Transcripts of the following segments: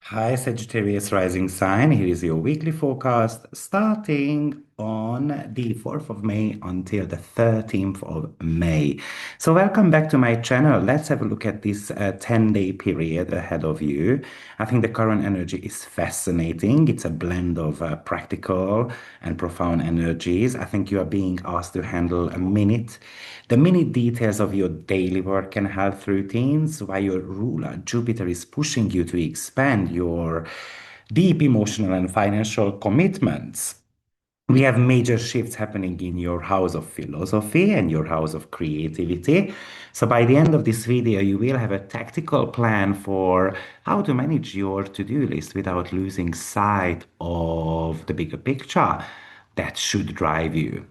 Hi, Sagittarius rising sign. Here is your weekly forecast starting on the 4th of May until the 13th of May. So, welcome back to my channel. Let's have a look at this 10-day period ahead of you. I think the current energy is fascinating. It's a blend of practical and profound energies. I think you are being asked to handle the minute details of your daily work and health routines, while your ruler, Jupiter, is pushing you to expand your deep emotional and financial commitments. We have major shifts happening in your house of philosophy and your house of creativity. So by the end of this video, you will have a tactical plan for how to manage your to-do list without losing sight of the bigger picture that should drive you.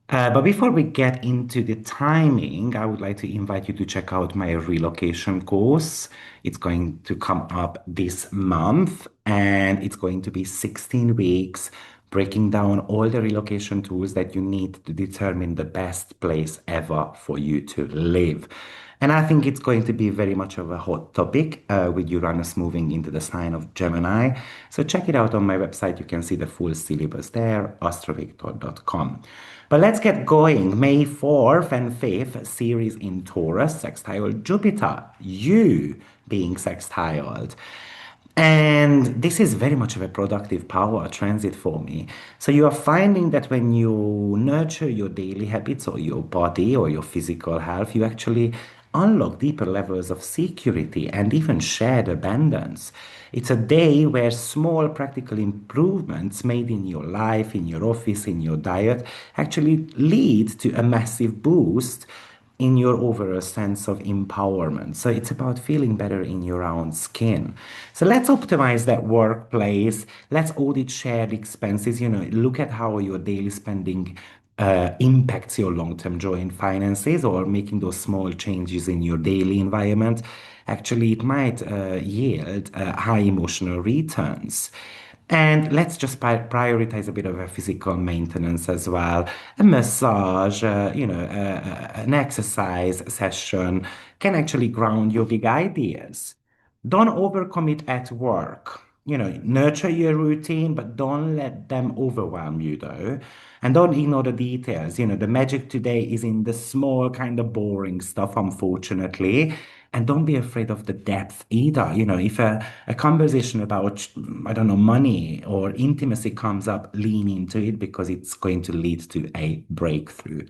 But before we get into the timing, I would like to invite you to check out my relocation course. It's going to come up this month and it's going to be 16 weeks, breaking down all the relocation tools that you need to determine the best place ever for you to live. And I think it's going to be very much of a hot topic with Uranus moving into the sign of Gemini. So check it out on my website. You can see the full syllabus there, AstroViktor.com. But let's get going. May 4th and 5th, series in Taurus, sextile Jupiter, you being sextiled. And this is very much of a productive power transit for me. So you are finding that when you nurture your daily habits or your body or your physical health, you actually unlock deeper levels of security and even shared abundance. It's a day where small practical improvements made in your life, in your office, in your diet actually lead to a massive boost in your overall sense of empowerment. So it's about feeling better in your own skin. So let's optimize that workplace. Let's audit shared expenses. Look at how your daily spending impacts your long-term joy in finances, or making those small changes in your daily environment. Actually, it might yield high emotional returns. And let's just prioritize a bit of a physical maintenance as well. A massage, an exercise session can actually ground your big ideas. Don't overcommit at work. Nurture your routine, but don't let them overwhelm you, though. And don't ignore the details. The magic today is in the small, kind of boring stuff, unfortunately. And don't be afraid of the depth either. If a conversation about, I don't know, money or intimacy comes up, lean into it because it's going to lead to a breakthrough.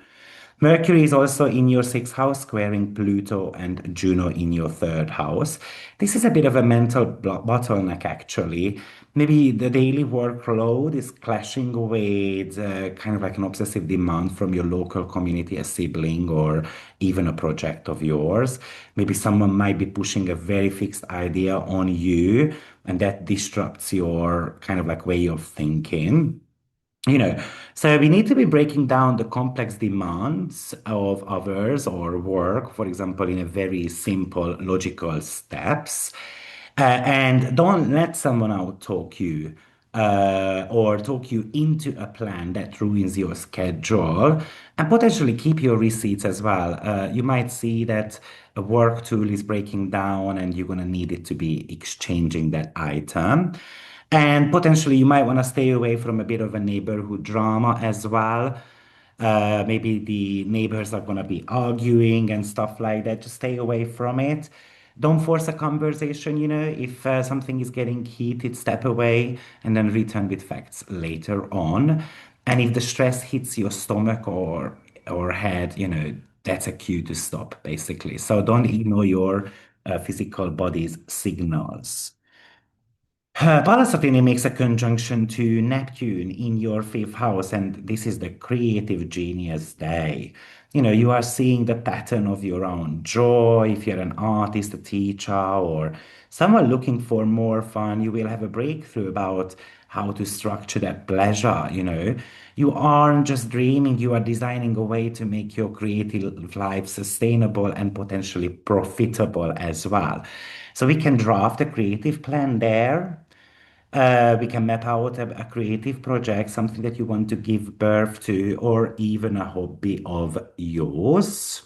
Mercury is also in your sixth house, squaring Pluto and Juno in your third house. This is a bit of a mental bottleneck, actually. Maybe the daily workload is clashing with kind of like an obsessive demand from your local community, a sibling, or even a project of yours. Maybe someone might be pushing a very fixed idea on you, and that disrupts your kind of like way of thinking. You know, so we need to be breaking down the complex demands of others or work, for example, in a very simple, logical steps. And don't let someone out talk you or talk you into a plan that ruins your schedule, and potentially keep your receipts as well. You might see that a work tool is breaking down and you're going to need it to be exchanging that item. And potentially, you might want to stay away from a bit of a neighborhood drama as well. Maybe the neighbors are going to be arguing and stuff like that. Just stay away from it. Don't force a conversation. If something is getting heated, step away and then return with facts later on. And if the stress hits your stomach or head, that's a cue to stop, basically. So don't ignore your physical body's signals. Pallas-Neptune makes a conjunction to Neptune in your fifth house, and this is the creative genius day. You are seeing the pattern of your own joy. If you're an artist, a teacher, or someone looking for more fun, you will have a breakthrough about how to structure that pleasure. You aren't just dreaming, you are designing a way to make your creative life sustainable and potentially profitable as well. So we can draft a creative plan there. We can map out a creative project, something that you want to give birth to, or even a hobby of yours.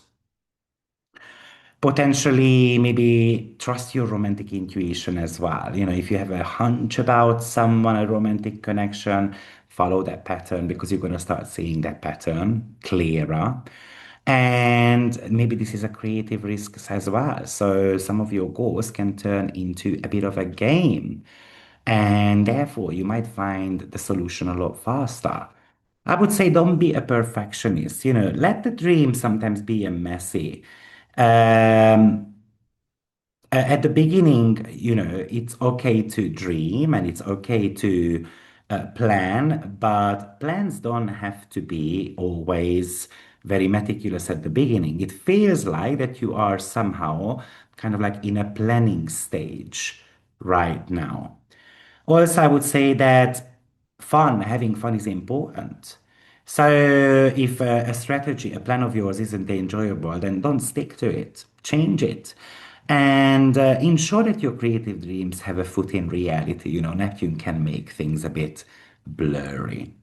Potentially, maybe trust your romantic intuition as well. If you have a hunch about someone, a romantic connection, follow that pattern because you're going to start seeing that pattern clearer. And maybe this is a creative risk as well. So some of your goals can turn into a bit of a game. And therefore, you might find the solution a lot faster. I would say don't be a perfectionist. Let the dream sometimes be a messy. Um, at the beginning, it's okay to dream and it's okay to plan, but plans don't have to be always very meticulous at the beginning. It feels like that you are somehow kind of like in a planning stage right now. Also, I would say that having fun is important. So if a strategy, a plan of yours isn't enjoyable, then don't stick to it. Change it. And ensure that your creative dreams have a foot in reality. Neptune can make things a bit blurry.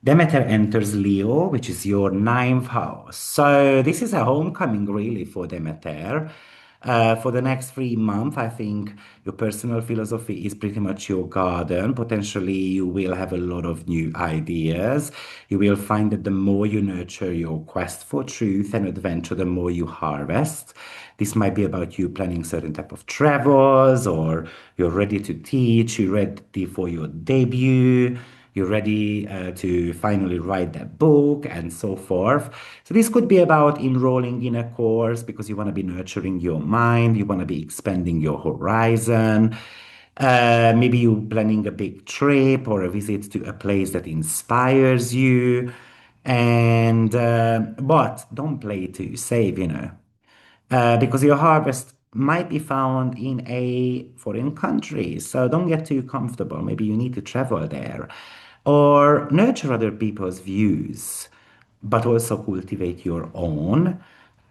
Demeter enters Leo, which is your ninth house. So this is a homecoming really for Demeter. For the next 3 months, I think your personal philosophy is pretty much your garden. Potentially, you will have a lot of new ideas. You will find that the more you nurture your quest for truth and adventure, the more you harvest. This might be about you planning certain type of travels, or you're ready to teach, you're ready for your debut. You're ready to finally write that book and so forth. So this could be about enrolling in a course because you want to be nurturing your mind, you want to be expanding your horizon. Maybe you're planning a big trip or a visit to a place that inspires you. And but don't play to save. Because your harvest might be found in a foreign country. So don't get too comfortable. Maybe you need to travel there or nurture other people's views, but also cultivate your own.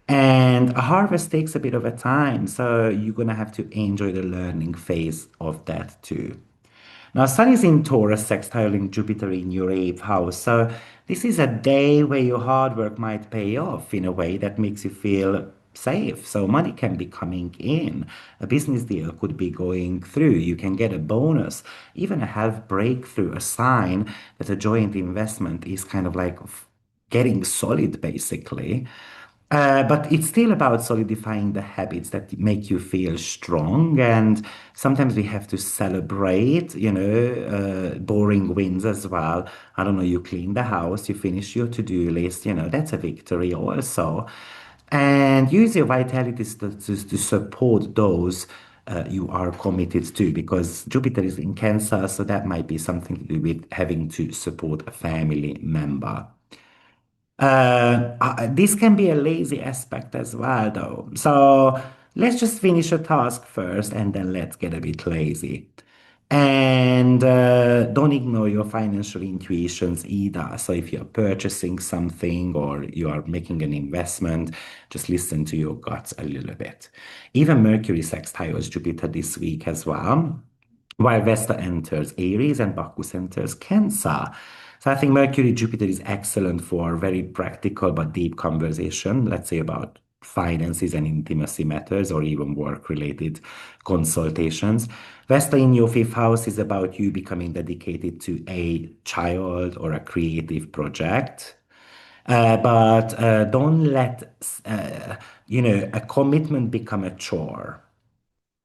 And a harvest takes a bit of a time, so you're gonna have to enjoy the learning phase of that too. Now, Sun is in Taurus, sextiling Jupiter in your eighth house. So, this is a day where your hard work might pay off in a way that makes you feel safe. So, money can be coming in. A business deal could be going through. You can get a bonus, even a health breakthrough, a sign that a joint investment is kind of like getting solid, basically. But it's still about solidifying the habits that make you feel strong. And sometimes we have to celebrate, boring wins as well. I don't know, you clean the house, you finish your to-do list, that's a victory also. And use your vitality to support those you are committed to, because Jupiter is in Cancer, so that might be something to do with having to support a family member. This can be a lazy aspect as well, though. So let's just finish a task first and then let's get a bit lazy. And don't ignore your financial intuitions either. So if you're purchasing something or you are making an investment, just listen to your guts a little bit. Even Mercury sextiles Jupiter this week as well, while Vesta enters Aries and Bacchus enters Cancer. So I think Mercury Jupiter is excellent for very practical but deep conversation, let's say about finances and intimacy matters or even work related consultations. Vesta in your fifth house is about you becoming dedicated to a child or a creative project. But don't let a commitment become a chore.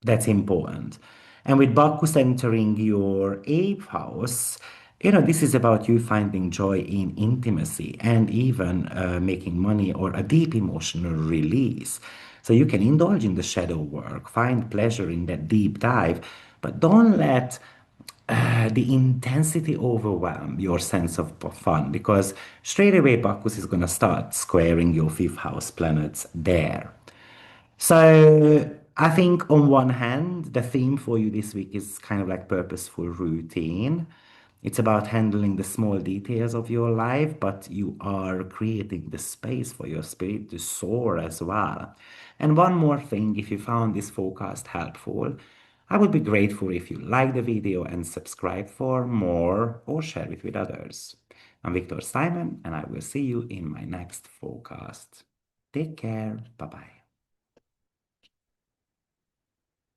That's important. And with Bacchus entering your eighth house, this is about you finding joy in intimacy and even making money or a deep emotional release. So you can indulge in the shadow work, find pleasure in that deep dive, but don't let the intensity overwhelm your sense of fun, because straight away Bacchus is going to start squaring your fifth house planets there. So I think on one hand, the theme for you this week is kind of like purposeful routine. It's about handling the small details of your life, but you are creating the space for your spirit to soar as well. And one more thing, if you found this forecast helpful, I would be grateful if you like the video and subscribe for more or share it with others. I'm Victor Simon, and I will see you in my next forecast. Take care. Bye bye.